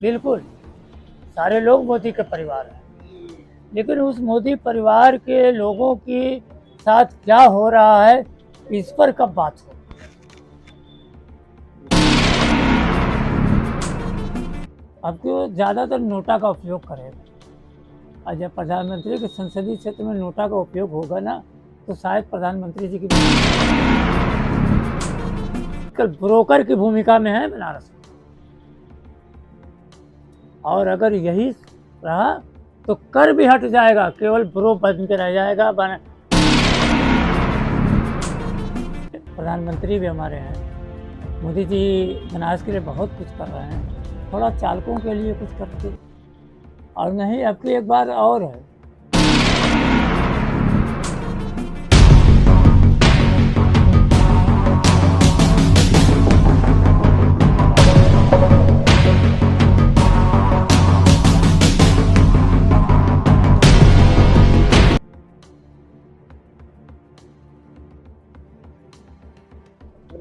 बिल्कुल, सारे लोग मोदी के परिवार हैं, लेकिन उस मोदी परिवार के लोगों के साथ क्या हो रहा है, इस पर कब बात हो। अब तो ज़्यादातर नोटा का उपयोग करेगा, और जब प्रधानमंत्री के संसदीय क्षेत्र में नोटा का उपयोग होगा ना, तो शायद प्रधानमंत्री जी की कल ब्रोकर की भूमिका में है बनारस, और अगर यही रहा तो कर भी हट जाएगा, केवल ब्रो बन के रह जाएगा। प्रधानमंत्री भी हमारे हैं, मोदी जी बनारस के लिए बहुत कुछ कर रहे हैं, थोड़ा चालकों के लिए कुछ करते, और नहीं अब की एक बार और है।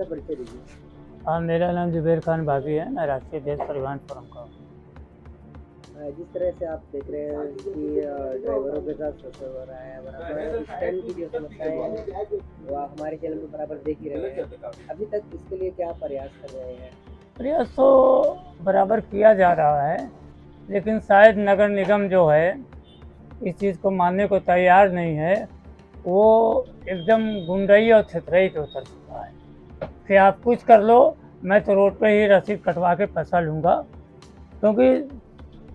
परिचय दीजिए। हाँ, मेरा नाम जुबेर खान बागी है, मैं राष्ट्रीय देश परिवहन फोरम का हूँ। जिस तरह से आप देख रहे हैं कि ड्राइवरों के साथ शोषण हो रहा है, बराबर स्टैंड की जो समस्याएं हैं वो आप हमारे चैनल में बराबर देख ही रहे हैं। अभी तक इसके लिए क्या प्रयास कर रहे हैं? प्रयास तो बराबर किया जा रहा है, लेकिन शायद नगर निगम जो है इस चीज़ को मानने को तैयार नहीं है। वो एकदम गुंडई और छितरई पे उतर चुका है कि आप कुछ कर लो, मैं तो रोड पे ही रसीद कटवा के पैसा लूँगा, क्योंकि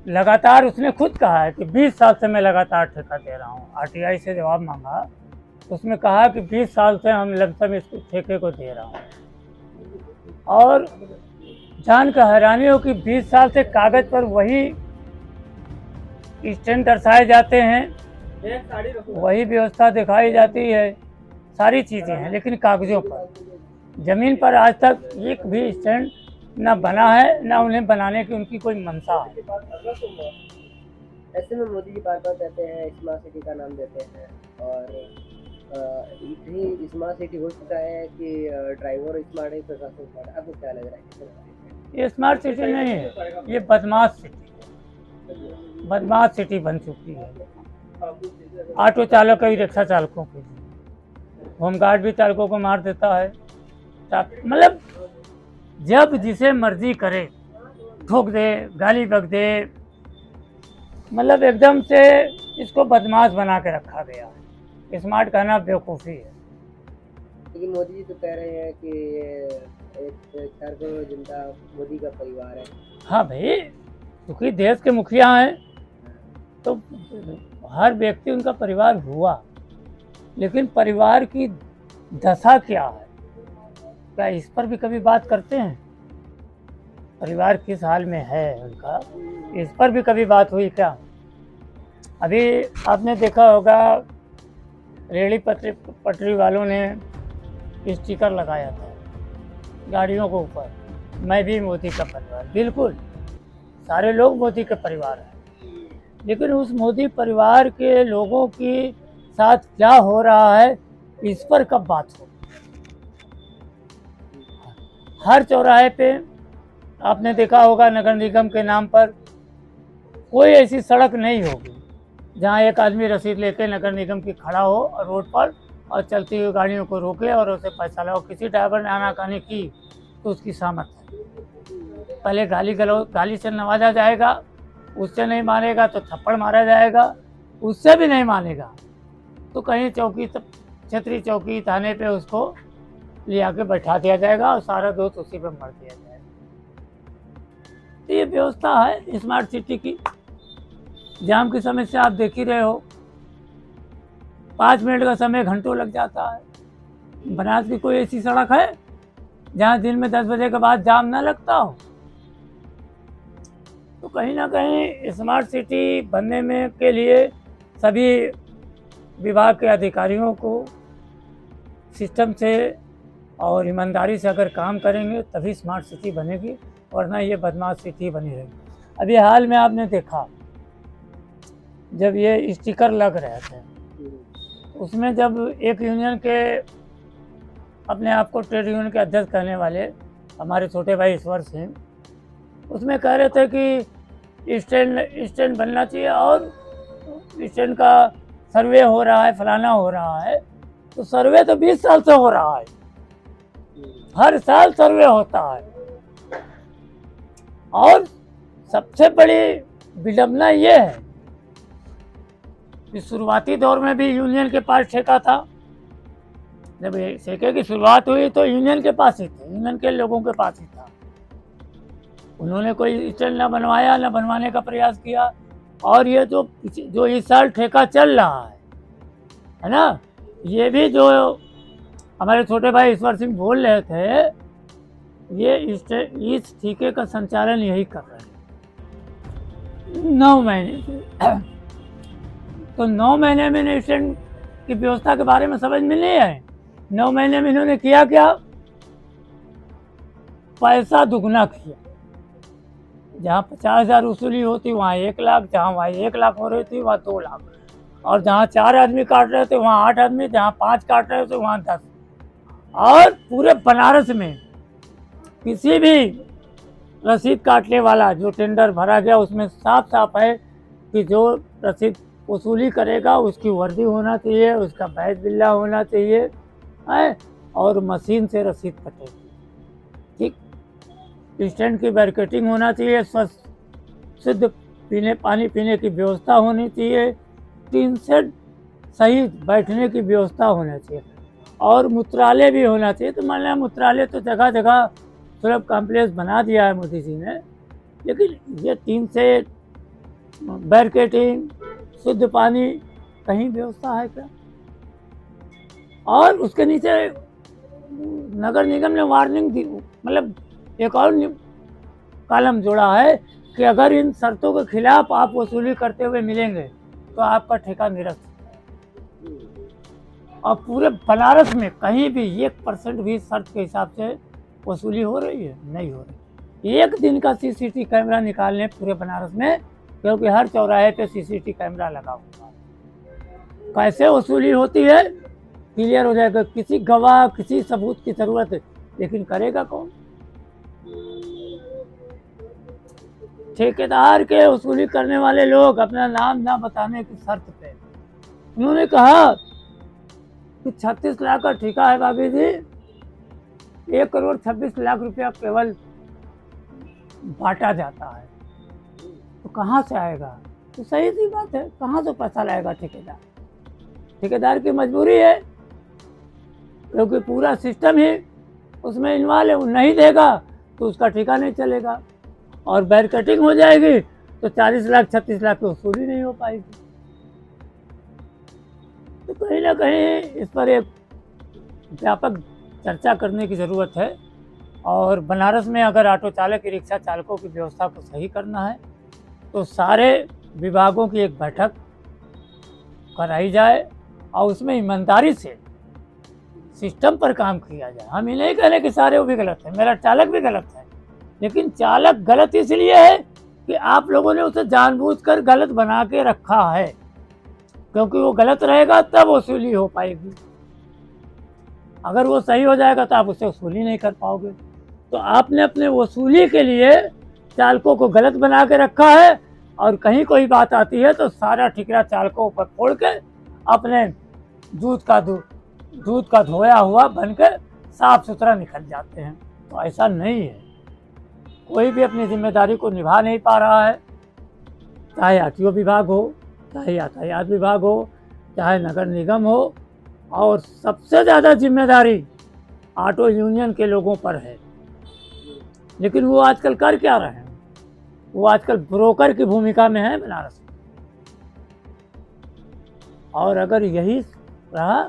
लगातार उसने खुद कहा है कि 20 साल से मैं लगातार ठेका दे रहा हूँ। आरटीआई से जवाब मांगा, उसमें कहा कि 20 साल से हम लमसम इस ठेके को दे रहा हूँ, और जान कर हैरानी हो कि 20 साल से कागज पर वही स्टैंड दर्शाए जाते हैं, वही व्यवस्था दिखाई जाती है, सारी चीज़ें हैं, लेकिन कागजों पर, ज़मीन पर आज तक एक भी स्टैंड न बना है, न उन्हें बनाने की उनकी कोई मंशा है। ऐसे में मोदी जी बार बार कहते हैं स्मार्ट सिटी का नाम देते हैं, और इतनी स्मार्ट सिटी हो चुका है कि ड्राइवर स्मार्ट है, प्रशासन स्मार्ट है। आपको क्या लग रहा है? ये स्मार्ट सिटी नहीं है, ये बदमाश सिटी है, बदमाश सिटी बन चुकी है। ऑटो चालक कई रिक्शा चालकों की, होमगार्ड भी चालकों को मार देता है, मतलब जब जिसे मर्जी करे ठोक दे, गाली बक दे, मतलब एकदम से इसको बदमाश बना के रखा गया है। स्मार्ट कहना बेवकूफ़ी है। लेकिन मोदी जी तो कह रहे हैं कि एक करोड़ जनता मोदी का परिवार है। हाँ भाई, क्योंकि देश के मुखिया हैं तो हर व्यक्ति उनका परिवार हुआ, लेकिन परिवार की दशा क्या है, क्या इस पर भी कभी बात करते हैं? परिवार किस हाल में है उनका, इस पर भी कभी बात हुई क्या? अभी आपने देखा होगा रेहड़ी पटरी वालों ने स्टिकर लगाया था गाड़ियों के ऊपर, मैं भी मोदी का परिवार। बिल्कुल, सारे लोग मोदी के परिवार हैं, लेकिन उस मोदी परिवार के लोगों के साथ क्या हो रहा है, इस पर कब बात हो। हर चौराहे पे आपने देखा होगा नगर निगम के नाम पर कोई ऐसी सड़क नहीं होगी जहाँ एक आदमी रसीद लेके नगर निगम की खड़ा हो और रोड पर और चलती हुई गाड़ियों को रोके और उसे पैसा लगाओ। किसी ड्राइवर ने आनाकानी की तो उसकी शामत है, पहले गाली से नवाजा जाएगा, उससे नहीं मानेगा तो थप्पड़ मारा जाएगा, उससे भी नहीं मानेगा तो कहीं चौकी क्षेत्रीय चौकी थाने पे उसको ले आके बैठा दिया जाएगा और सारा दोष उसी पे मर दिया जाएगा। तो ये व्यवस्था है स्मार्ट सिटी की। जाम की समस्या आप देख ही रहे हो, 5 मिनट का समय घंटों लग जाता है। बनारस की कोई ऐसी सड़क है जहाँ दिन में 10 बजे के बाद जाम ना लगता हो? तो कहीं ना कहीं स्मार्ट सिटी बनने में के लिए सभी विभाग के अधिकारियों को सिस्टम से और ईमानदारी से अगर काम करेंगे तभी स्मार्ट सिटी बनेगी, वरना ये बदमाश सिटी बनी रहेगी। अभी हाल में आपने देखा जब ये स्टिकर लग रहे थे, उसमें जब एक यूनियन के अपने आप को ट्रेड यूनियन के अध्यक्ष कहने वाले हमारे छोटे भाई ईश्वर सिंह उसमें कह रहे थे कि स्टैंड बनना चाहिए, और स्टैंड का सर्वे हो रहा है, फलाना हो रहा है। तो सर्वे तो 20 साल से हो रहा है, हर साल सर्वे होता है। और सबसे बड़ी विडंबना ये है कि शुरुआती दौर में भी यूनियन के पास ठेका था। जब ठेके की शुरुआत हुई तो यूनियन के पास ही था, यूनियन के लोगों के पास ही था। उन्होंने कोई स्टैंड न बनवाया, न बनवाने का प्रयास किया। और ये जो इस साल ठेका चल रहा है ना, ये भी जो हमारे छोटे भाई ईश्वर सिंह बोल रहे थे, ये इस ठेके का संचालन यही कर रहे हैं 9 महीने से। तो 9 महीने में स्टैंड की व्यवस्था के बारे में समझ में नहीं आए। 9 महीने में इन्होंने किया क्या? पैसा दुगना किया। जहाँ 50,000 वसूली होती वहाँ 1 लाख, जहाँ वहाँ 1 लाख हो रही थी वहाँ 2 लाख, और जहाँ 4 आदमी काट रहे थे वहाँ 8 आदमी, जहाँ 5 काट रहे थे वहाँ 10। और पूरे बनारस में किसी भी रसीद काटने वाला जो टेंडर भरा गया उसमें साफ साफ है कि जो रसीद वसूली करेगा उसकी वर्दी होना चाहिए, उसका बैज बिल्ला होना चाहिए है, और मशीन से रसीद कटेगी। ठीक, स्टैंड की बैरिकेडिंग होना चाहिए, स्वच्छ शुद्ध पानी पीने की व्यवस्था होनी चाहिए, टीन सेट सही बैठने की व्यवस्था होना चाहिए, और मूत्रालय भी होना चाहिए। तो मान लिया मूत्रालय तो जगह जगह सुलभ कॉम्प्लेक्स बना दिया है मोदी जी ने, लेकिन ये टीन सेट, बैरिकेडिंग, शुद्ध पानी, कहीं व्यवस्था है क्या? और उसके नीचे नगर निगम ने वार्निंग दी, मतलब एक और कॉलम जोड़ा है कि अगर इन शर्तों के खिलाफ आप वसूली करते हुए मिलेंगे तो आपका ठेका निरस्त। और पूरे बनारस में कहीं भी 1% भी शर्त के हिसाब से वसूली हो रही है? नहीं हो रही। एक दिन का सीसीटीवी कैमरा निकालने पूरे बनारस में, क्योंकि हर चौराहे पे सीसीटीवी कैमरा लगा हुआ है। कैसे वसूली होती है क्लियर हो जाएगा। किसी गवाह, किसी सबूत की जरूरत है, लेकिन करेगा कौन? ठेकेदार के वसूली करने वाले लोग अपना नाम ना बताने की शर्त पे उन्होंने कहा कि 36 लाख का ठेका है भाभी जी, 1,26,00,000 रुपया केवल बांटा जाता है। तो कहाँ से आएगा? तो सही सी बात है, कहाँ से पैसा लाएगा ठेकेदार? ठेकेदार की मजबूरी है, क्योंकि पूरा सिस्टम ही उसमें इन्वॉल्व है। वो नहीं देगा तो उसका ठेका नहीं चलेगा, और बैरिकेडिंग हो जाएगी तो 40 लाख 36 लाख की वसूली नहीं हो पाएगी। तो कहीं ना कहीं इस पर एक व्यापक चर्चा करने की ज़रूरत है। और बनारस में अगर ऑटो चालक, ई रिक्शा चालकों की व्यवस्था को सही करना है तो सारे विभागों की एक बैठक कराई जाए, और उसमें ईमानदारी से सिस्टम पर काम किया जाए। हम ये नहीं कह रहे कि सारे वो भी गलत है, मेरा चालक भी गलत है, लेकिन चालक गलत इसलिए है कि आप लोगों ने उसे जानबूझकर गलत बना के रखा है, क्योंकि वो गलत रहेगा तब वसूली हो पाएगी। अगर वो सही हो जाएगा तो आप उससे वसूली नहीं कर पाओगे। तो आपने अपने वसूली के लिए चालकों को गलत बना के रखा है, और कहीं कोई बात आती है तो सारा ठिकरा चालकों पर फोड़ के अपने दूध का धोया हुआ बनकर साफ सुथरा निकल जाते हैं। तो ऐसा नहीं है, कोई भी अपनी जिम्मेदारी को निभा नहीं पा रहा है, चाहे आरटीओ विभाग हो, चाहे यातायात विभाग हो, चाहे नगर निगम हो, और सबसे ज़्यादा जिम्मेदारी ऑटो यूनियन के लोगों पर है। लेकिन वो आजकल कर क्या रहे हैं? वो आजकल ब्रोकर की भूमिका में है बनारस में। और अगर यही रहा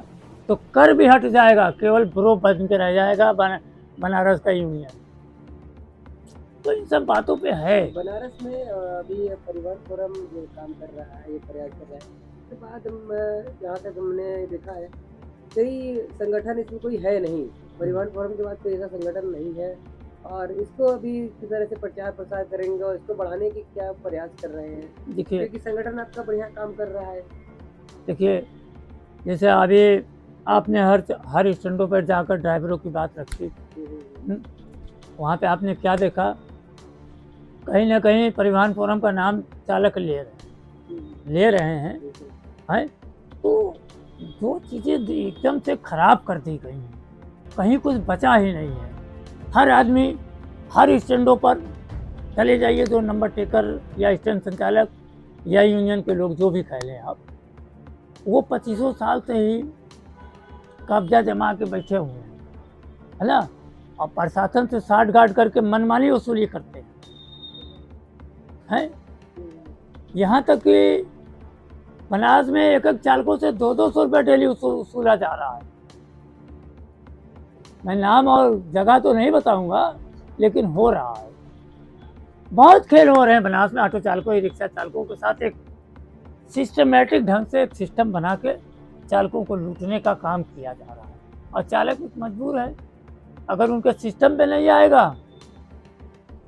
तो कर भी हट जाएगा, केवल ब्रो बन के रह जाएगा बनारस का यूनियन। तो इन सब बातों पे है। बनारस में अभी परिवहन फोरम जो काम कर रहा है, ये प्रयास कर रहा है, उसके बाद जहाँ तक हमने देखा है कई संगठन इसमें कोई है नहीं। परिवहन फोरम के बाद कोई ऐसा संगठन नहीं है, और इसको अभी किस तरह से प्रचार प्रसार करेंगे और इसको बढ़ाने की क्या प्रयास कर रहे हैं? देखिए, क्योंकि संगठन आपका बढ़िया काम कर रहा है। देखिए, जैसे अभी आपने हर स्टैंडों पर जाकर ड्राइवरों की बात रखी, वहाँ पे आपने क्या देखा? कहीं ना कहीं परिवहन फोरम का नाम चालक ले रहे हैं, हैं? तो जो चीज़ें एकदम से खराब कर दी गई हैं, कहीं कुछ बचा ही नहीं है। हर आदमी हर स्टैंडों पर चले जाइए, जो नंबर टेकर या स्टैंड संचालक या यूनियन के लोग जो भी कह लें आप, वो 25 साल से ही कब्जा जमा के बैठे हुए हैं, है ना। और प्रशासन से साठ गांठ करके मनमानी वसूली करते हैं। यहाँ तक कि बनारस में एक चालकों से 200-200 रुपये डेली वसूला जा रहा है। मैं नाम और जगह तो नहीं बताऊंगा, लेकिन हो रहा है। बहुत खेल हो रहे हैं बनारस में ऑटो चालकों, ई रिक्शा चालकों के साथ। एक सिस्टमेटिक ढंग से एक सिस्टम बना के चालकों को लूटने का काम किया जा रहा है, और चालक मजबूर है। अगर उनके सिस्टम पे नहीं आएगा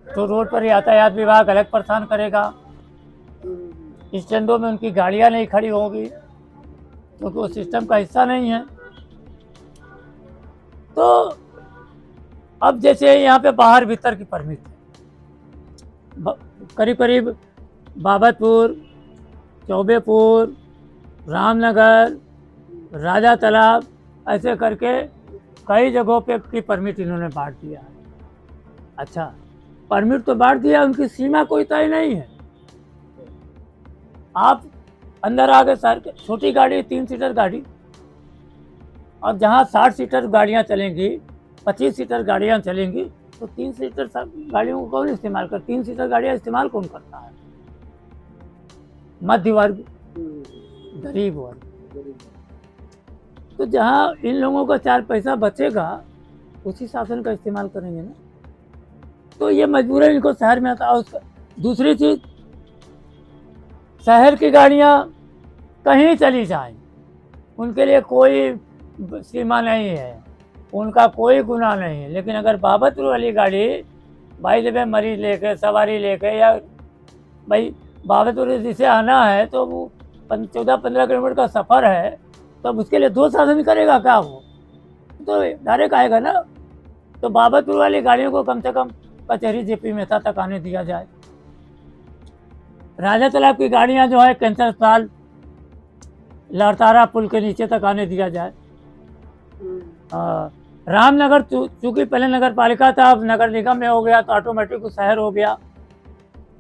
तो रोड पर यातायात विभाग अलग परेशान करेगा, स्टैंडों में उनकी गाड़ियां नहीं खड़ी होगी क्योंकि वो सिस्टम का हिस्सा नहीं है। तो अब जैसे यहाँ पे बाहर भीतर की परमिट है, करीब करीब बाबतपुर, चौबेपुर, रामनगर, राजा तालाब, ऐसे करके कई जगहों पे की परमिट इन्होंने बांट दिया है। अच्छा, परमिट तो बांट दिया, उनकी सीमा कोई तय नहीं है। आप अंदर आ गए, सर छोटी गाड़ी 3 सीटर गाड़ी, और जहाँ 60 सीटर गाड़ियाँ चलेंगी, 25 सीटर गाड़ियाँ चलेंगी, तो 3 सीटर गाड़ियों को कौन इस्तेमाल कर, 3 सीटर गाड़ियाँ इस्तेमाल कौन करता है? मध्य वर्ग, गरीब वर्ग। तो जहाँ इन लोगों का 4 पैसा बचेगा, उसी साधन का इस्तेमाल करेंगे ना। तो ये मजबूरन इनको शहर में आता है। दूसरी चीज, शहर की गाड़ियाँ कहीं चली जाएं, उनके लिए कोई सीमा नहीं है, उनका कोई गुनाह नहीं है। लेकिन अगर बाबतपुर वाली गाड़ी भाई जब मरीज लेके, सवारी लेके, या भाई बाबतपुर जिसे आना है तो वो 14-15 किलोमीटर का सफ़र है, तो अब उसके लिए 2 साधन करेगा क्या वो? तो डायरेक्ट आएगा ना। तो बाबतपुर वाली गाड़ियों को कम से कम कचहरी जेपी मेहता तक आने दिया जाए। राजा तालाब की गाड़ियां जो है कैंसर अस्पताल, लड़तारा पुल के नीचे तक आने दिया जाए। रामनगर चूंकि पहले नगर पालिका था, अब नगर निगम में हो गया, तो ऑटोमेटिक शहर हो गया।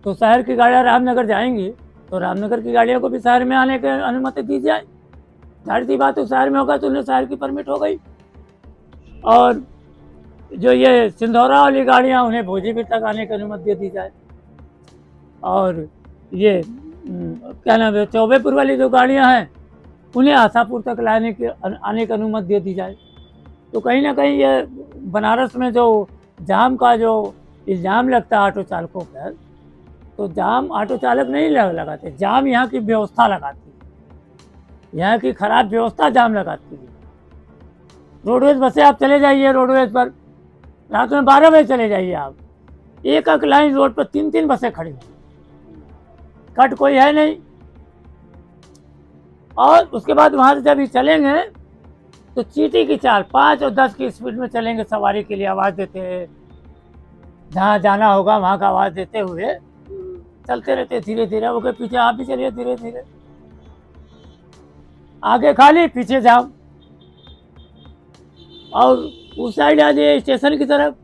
तो शहर की गाड़ियां रामनगर जाएंगी, तो रामनगर की गाड़ियों को भी शहर में आने की अनुमति दी जाए। जाहिर सी बात है, शहर में होगा तो उन्हें शहर की परमिट हो गई। और जो ये सिंधौरा वाली गाड़ियाँ, उन्हें भोजीपुर तक आने की अनुमति दी जाए। और ये क्या नाम है, चौबेपुर वाली जो गाड़ियाँ हैं, उन्हें आशापुर तक आने की अनुमति दे दी जाए। तो कहीं ना कहीं ये बनारस में जो जाम का जो इल्ज़ाम लगता है ऑटो चालकों पर, तो जाम ऑटो चालक नहीं लगाते, जाम यहाँ की व्यवस्था लगाती है। यहाँ की खराब व्यवस्था जाम लगाती है। रोडवेज बसें आप चले जाइए, रोडवेज पर रात में 12 बजे चले जाइए आप, एक लाइन रोड पर 3-3 बसें खड़ी हैं, कट कोई है नहीं। और उसके बाद वहाँ से जब ये चलेंगे तो चींटी की चाल 5 और 10 की स्पीड में चलेंगे, सवारी के लिए आवाज़ देते हैं, जहाँ जाना होगा वहाँ का आवाज़ देते हुए चलते रहते धीरे धीरे। वो के पीछे आप भी चलिए धीरे धीरे, आगे खाली पीछे जाओ। और उस साइड आ जाइए स्टेशन की तरफ,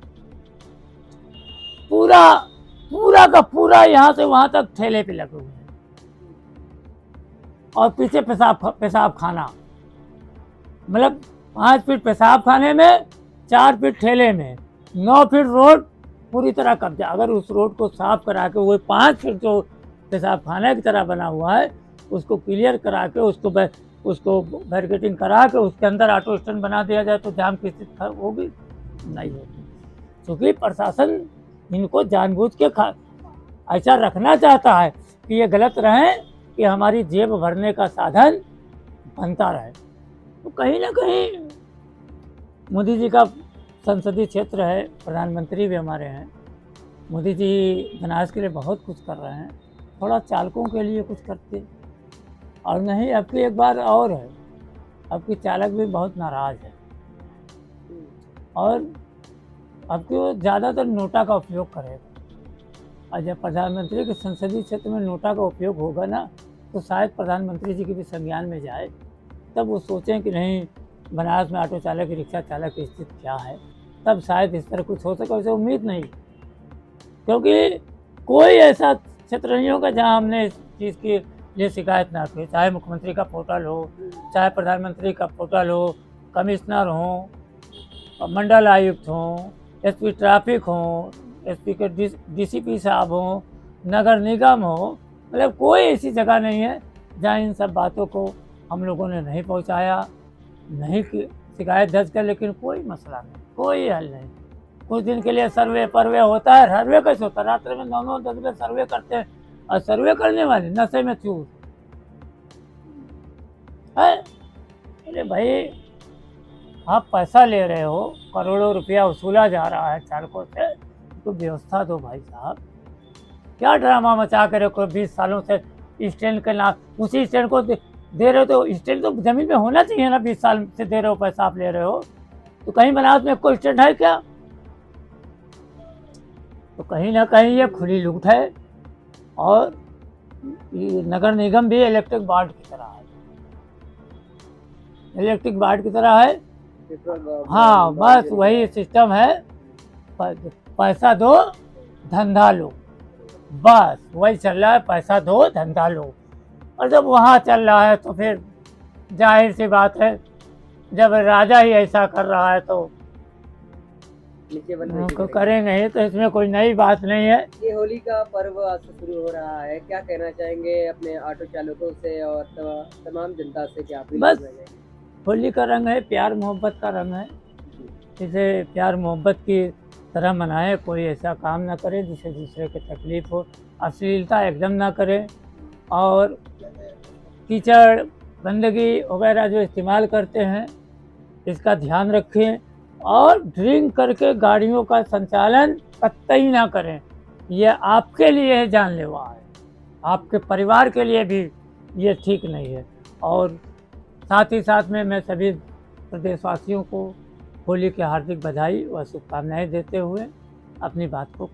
पूरा का पूरा यहाँ से वहाँ तक ठेले पे लगे हुए हैं। और पीछे पेशाब खाना, मतलब 5 फीट पेशाब खाने में, 4 फीट ठेले में, 9 फीट रोड पूरी तरह कब्जा। अगर उस रोड को साफ करा के, वो 5 फीट जो पेशाब खाने की तरह बना हुआ है, उसको क्लियर करा के, उसको बैरिकेटिंग करा के उसके अंदर ऑटो स्टैंड बना दिया जाए, तो जाम की स्थिति होगी नहीं होगी। क्योंकि प्रशासन इनको जानबूझ के ऐसा रखना चाहता है कि ये गलत रहें, कि हमारी जेब भरने का साधन बनता रहे। तो कहीं ना कहीं मोदी जी का संसदीय क्षेत्र है, प्रधानमंत्री भी हमारे हैं, मोदी जी बनारस के लिए बहुत कुछ कर रहे हैं, थोड़ा चालकों के लिए कुछ करते। और नहीं, अब की एक बार और है, अब की चालक भी बहुत नाराज़ है, और अब की वो ज़्यादातर नोटा का उपयोग करेगा। और जब प्रधानमंत्री के संसदीय क्षेत्र में नोटा का उपयोग होगा ना, तो शायद प्रधानमंत्री जी के भी संज्ञान में जाए, तब वो सोचें कि नहीं बनारस में ऑटो चालक रिक्शा चालक की स्थिति क्या है, तब शायद इस तरह कुछ हो सके। वैसे उम्मीद नहीं, क्योंकि कोई ऐसा क्षेत्र नहीं होगा जहां हमने इस चीज़ के लिए शिकायत ना की। चाहे मुख्यमंत्री का पोर्टल हो, चाहे प्रधानमंत्री का पोर्टल हो, कमिश्नर हों, मंडल आयुक्त हों, एसपी ट्रैफिक हों, एसपी के डीसीपी साहब हों, नगर निगम हो, मतलब कोई ऐसी जगह नहीं है जहाँ इन सब बातों को हम लोगों ने नहीं पहुँचाया, नहीं शिकायत दर्ज कर, लेकिन कोई मसला नहीं, कोई हल नहीं। कुछ दिन के लिए सर्वे परवे होता है। सर्वे कैसे होता है? रात्रि में 9-9 10 बजे सर्वे करते हैं, और सर्वे करने वाले नशे में चूर है। अरे भाई, आप पैसा ले रहे हो, करोड़ों रुपया वसूला जा रहा है चालकों से, तो व्यवस्था दो भाई साहब। क्या ड्रामा मचा के रखो 20 सालों से स्टैंड के नाम, उसी स्टैंड को दे रहे हो, तो स्टैंड तो जमीन पे होना चाहिए ना। 20 साल से दे रहे हो, पैसा आप ले रहे हो, तो कहीं बनारस में कोई स्टैंड है क्या? तो कहीं ना कहीं ये खुली लूट है। और ये नगर निगम भी इलेक्ट्रिक बार्ड की तरह है, इलेक्ट्रिक बार्ड की तरह है। हाँ, बस वही सिस्टम है, पैसा दो धंधा लो, बस वही चल रहा है, पैसा दो धंधा लो। और जब वहाँ चल रहा है तो फिर जाहिर सी बात है, जब राजा ही ऐसा कर रहा है तो उनको करेंगे ही। तो इसमें कोई नई बात नहीं है। ये होली का पर्व आज से शुरू हो रहा है, क्या कहना चाहेंगे अपने ऑटो चालकों से और तमाम जनता से? क्या बस होली का रंग है, प्यार मोहब्बत का रंग है। इसे प्यार मोहब्बत की तरह मनाएं, कोई ऐसा काम ना करे जिससे दूसरे को तकलीफ हो, अश्लीलता एकदम ना करें, और कीचड़ गंदगी वगैरह जो इस्तेमाल करते हैं इसका ध्यान रखें, और ड्रिंक करके गाड़ियों का संचालन कतई ना करें। यह आपके लिए जानलेवा है, आपके परिवार के लिए भी ये ठीक नहीं है। और साथ ही साथ में मैं सभी प्रदेशवासियों को होली की हार्दिक बधाई व शुभकामनाएं देते हुए अपनी बात को